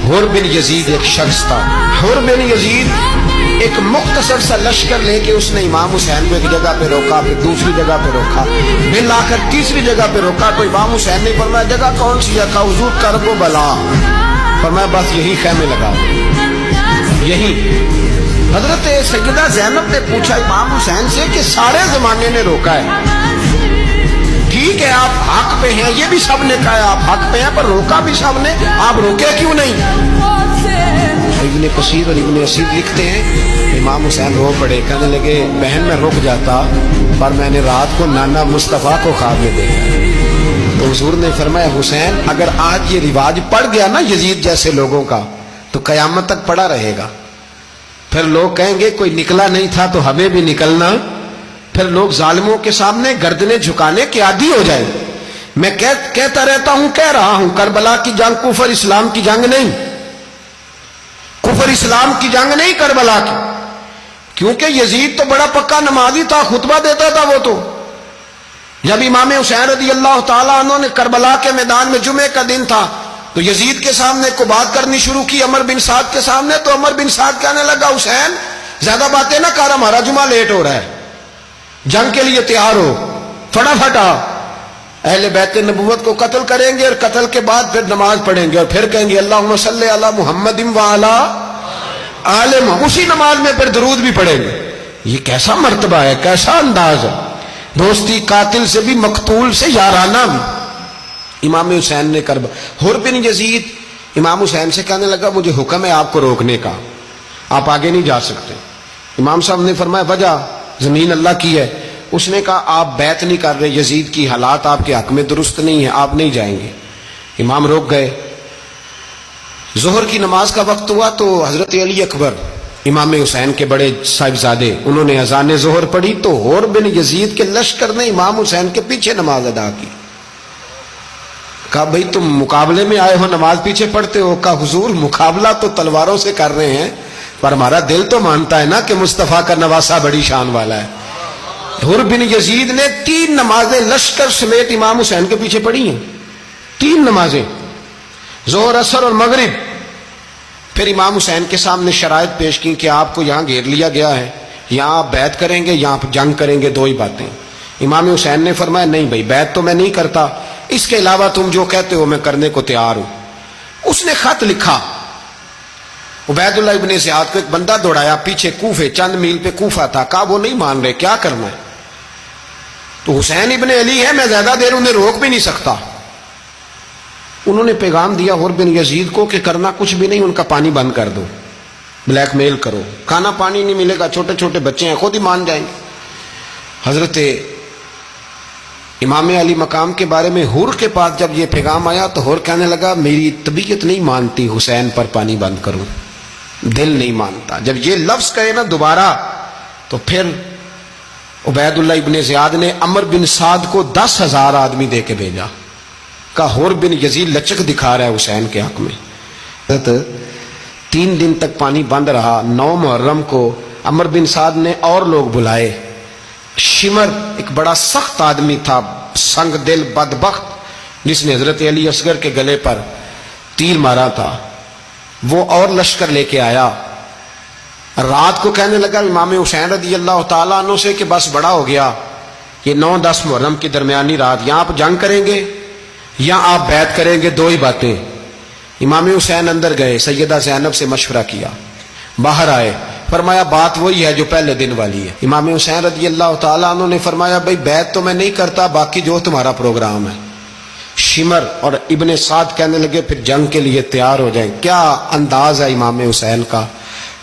حر بن یزید ایک شخص تھا. حر بن یزید ایک مختصر سا لشکر لے کے اس نے امام حسین کو ایک جگہ پہ روکا، پھر دوسری جگہ پہ روکا، پھر لا کر تیسری جگہ پہ روکا. تو امام حسین نے فرمایا جگہ کون سی ہے؟ کہا حضور کرب و بلا. فرمایا بس یہی خیمے لگا یہی. حضرت سیدہ زینب نے پوچھا امام حسین سے کہ سارے زمانے نے روکا ہے، ٹھیک ہے آپ حق پہ ہیں، یہ بھی سب نے کہا آپ حق پہ ہیں، پر روکا بھی سب نے، آپ روکے کیوں نہیں؟ ابن کثیر اور ابن اسید لکھتے ہیں امام حسین رو پڑے، کہنے لگے بہن میں رک جاتا پر میں نے رات کو نانا مصطفیٰ کو خواب میں دیکھا. تو حضور نے فرمایا حسین اگر آج یہ رواج پڑ گیا نا یزید جیسے لوگوں کا تو قیامت تک پڑا رہے گا. پھر لوگ کہیں گے کوئی نکلا نہیں تھا تو ہمیں بھی نکلنا. پھر لوگ ظالموں کے سامنے گردنیں جھکانے کے عادی ہو جائیں. میں کہتا رہتا ہوں، کہہ رہا ہوں، کربلا کی جنگ کفر اسلام کی جنگ نہیں، کفر اسلام کی جنگ نہیں کربلا کی. کیونکہ یزید تو بڑا پکا نمازی تھا، خطبہ دیتا تھا. وہ تو جب امام حسین رضی اللہ تعالیٰ عنہ نے کربلا کے میدان میں جمعے کا دن تھا تو یزید کے سامنے کو بات کرنی شروع کی عمر بن سعد کے سامنے. تو عمر بن سعد کہنے لگا حسین زیادہ باتیں نہ کر، ہمارا جمعہ لیٹ ہو رہا ہے، جنگ کے لیے تیار ہو، فٹافٹ آ. اہل بیت نبوت کو قتل کریں گے اور قتل کے بعد پھر نماز پڑھیں گے اور پھر کہیں گے اللہم صلی علی محمد وعلی آل محمد، اسی نماز میں پھر درود بھی پڑھیں گے. یہ کیسا مرتبہ ہے، کیسا انداز ہے. دوستی قاتل سے بھی، مقتول سے یارانہ بھی. امام حسین نے حر بن یزید امام حسین سے کہنے لگا مجھے حکم ہے آپ کو روکنے کا، آپ آگے نہیں جا سکتے. امام صاحب نے فرمایا وجہ؟ زمین اللہ کی ہے. اس نے کہا آپ بیعت نہیں کر رہے، یزید کی حالات آپ کے حق میں درست نہیں ہے، آپ نہیں جائیں گے. امام روک گئے. ظہر کی نماز کا وقت ہوا تو حضرت علی اکبر امام حسین کے بڑے صاحبزادے انہوں نے اذان ظہر پڑھی تو حر بن یزید کے لشکر نے امام حسین کے پیچھے نماز ادا کی. کہا بھئی تم مقابلے میں آئے ہو، نماز پیچھے پڑھتے ہو؟ کہا حضور مقابلہ تو تلواروں سے کر رہے ہیں پر ہمارا دل تو مانتا ہے نا کہ مصطفیٰ کا نواسہ بڑی شان والا ہے. حر بن یزید نے 3 نمازیں لشکر سمیت امام حسین کے پیچھے پڑھی ہیں، 3 نمازیں، ظہر اثر اور مغرب. پھر امام حسین کے سامنے شرائط پیش کی کہ آپ کو یہاں گھیر لیا گیا ہے، یہاں آپ بیعت کریں گے، یہاں جنگ کریں گے، 2 ہی باتیں. امام حسین نے فرمایا نہیں بھائی بیعت تو میں نہیں کرتا، اس کے علاوہ تم جو کہتے ہو میں کرنے کو تیار ہوں. اس نے خط لکھا، عبید اللہ ابن زیاد کو ایک بندہ دوڑایا پیچھے، کوفے چند میل پہ کوفہ تھا. کہا وہ نہیں مان رہے، کیا کرنا ہے؟ تو حسین ابن علی ہے، میں زیادہ دیر انہیں روک بھی نہیں سکتا. انہوں نے پیغام دیا حر بن یزید کو کہ کرنا کچھ بھی نہیں، ان کا پانی بند کر دو، بلیک میل کرو، کھانا پانی نہیں ملے گا، چھوٹے چھوٹے بچے ہیں، خود ہی مان جائیں گے. حضرت امام علی مقام کے بارے میں حر کے پاس جب یہ پیغام آیا تو حر کہنے لگا میری طبیعت نہیں مانتی حسین پر پانی بند کروں، دل نہیں مانتا. جب یہ لفظ کہے نا دوبارہ تو پھر عبید اللہ ابن زیاد نے عمر بن سعد کو 10,000 آدمی دے کے بھیجا. کہا حر بن یزید لچک دکھا رہا ہے حسین کے حق میں. 3 دن تک پانی بند رہا. 9 محرم کو عمر بن سعد نے اور لوگ بلائے. شمر ایک بڑا سخت آدمی تھا، سنگ دل بدبخت، جس نے حضرت علی اصغر کے گلے پر تیر مارا تھا، وہ اور لشکر لے کے آیا. رات کو کہنے لگا امام حسین رضی اللہ تعالیٰ عنہ سے کہ بس بڑا ہو گیا، یہ 9-10 محرم کی درمیانی رات، یہاں آپ جنگ کریں گے یا آپ بیعت کریں گے، 2 ہی باتیں. امام حسین اندر گئے، سیدہ زینب سے مشورہ کیا، باہر آئے، فرمایا بات وہی ہے جو پہلے دن والی ہے. امام حسین رضی اللہ تعالیٰ عنہ نے فرمایا بھائی بیعت تو میں نہیں کرتا، باقی جو تمہارا پروگرام ہے. شمر اور ابن سعد کہنے لگے پھر جنگ کے لیے تیار ہو جائیں. کیا انداز ہے امام حسین کا.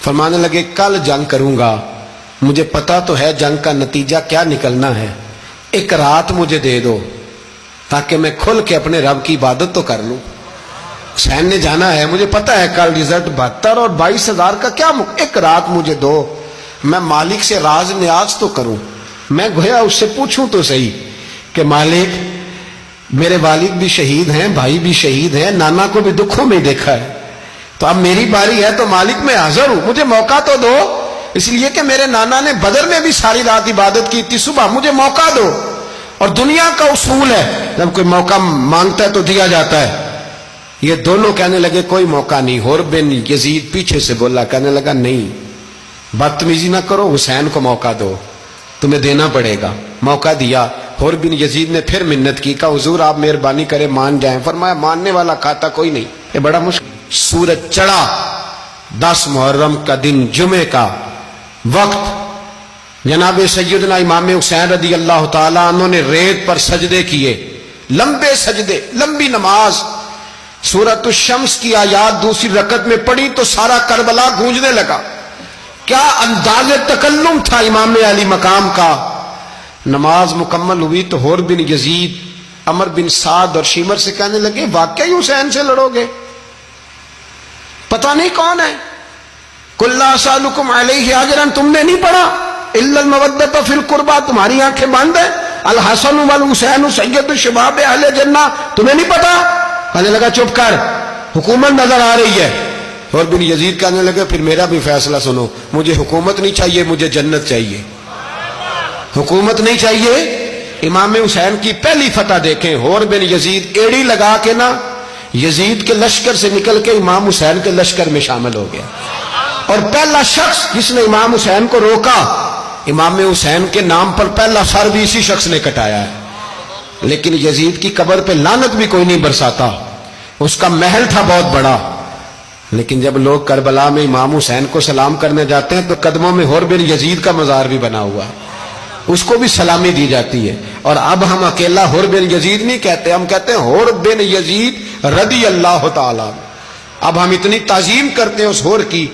فرمانے لگے کل جنگ کروں گا، مجھے پتا تو ہے جنگ کا نتیجہ کیا نکلنا ہے، 1 رات مجھے دے دو تاکہ میں کھل کے اپنے رب کی عبادت تو کر لوں. حسین نے جانا ہے، مجھے پتا ہے کل رزلٹ 72 اور 22,000 کا کیا 1 رات مجھے دو، میں مالک سے راز نیاز تو کروں. میں گویا اس سے پوچھوں تو صحیح کہ مالک میرے والد بھی شہید ہیں، بھائی بھی شہید ہیں، نانا کو بھی دکھوں میں دیکھا ہے، تو اب میری باری ہے تو مالک میں حاضر ہوں، مجھے موقع تو دو. اس لیے کہ میرے نانا نے بدر میں بھی ساری رات عبادت کی تھی، صبح مجھے موقع دو. اور دنیا کا اصول ہے جب کوئی موقع مانگتا ہے تو دیا جاتا ہے. یہ دونوں کہنے لگے کوئی موقع نہیں. حر بن یزید پیچھے سے بولا, کہنے لگا نہیں بدتمیزی نہ کرو, حسین کو موقع دو, تمہیں دینا پڑے گا. موقع دیا. حر بن یزید نے پھر منت کی, کہا حضور آپ مہربانی کرے مان جائیں. فرمایا ماننے والا کھاتا کوئی نہیں. یہ بڑا مشکل. سورج چڑھا, 10 محرم کا دن, جمعے کا وقت. جناب سیدنا امام حسین رضی اللہ تعالیٰ عنہ نے ریت پر سجدے کیے, لمبے سجدے, لمبی نماز. سورۃ الشمس کی آیات دوسری رکعت میں پڑھی تو سارا کربلا گونجنے لگا. کیا انداز تکلم تھا امام علی مقام کا. نماز مکمل ہوئی تو حر بن یزید, عمر بن سعد اور شیمر سے کہنے لگے واقعی حسین سے لڑو گے؟ پتہ نہیں کون ہے. قل لا اسألکم علیہ اجرا, تم نے نہیں پڑھا الا المودۃ فی القربى, تمہاری آنکھیں بند ہیں. الحسن والحسین سید الشباب اہل جنہ, تمہیں نہیں پتا؟ کہنے لگا چپ کر, حکومت نظر آ رہی ہے. اور بن یزید کہنے لگے پھر میرا بھی فیصلہ سنو, مجھے حکومت نہیں چاہیے, مجھے جنت چاہیے. حکومت نہیں چاہیے. امام حسین کی پہلی فتح دیکھیں, حر بن یزید ایڑی لگا کے نا یزید کے لشکر سے نکل کے امام حسین کے لشکر میں شامل ہو گیا. اور پہلا شخص جس نے امام حسین کو روکا, امام حسین کے نام پر پہلا سر بھی اسی شخص نے کٹایا ہے. لیکن یزید کی قبر پہ لعنت بھی کوئی نہیں برساتا, اس کا محل تھا بہت بڑا. لیکن جب لوگ کربلا میں امام حسین کو سلام کرنے جاتے ہیں تو قدموں میں حر بن یزید کا مزار بھی بنا ہوا, اس کو بھی سلامی دی جاتی ہے. اور اب ہم اکیلا حر بن یزید نہیں کہتے, ہم کہتے ہیں حر بن یزید رضی اللہ تعالیٰ. اب ہم اتنی تعظیم کرتے ہیں اس حر کی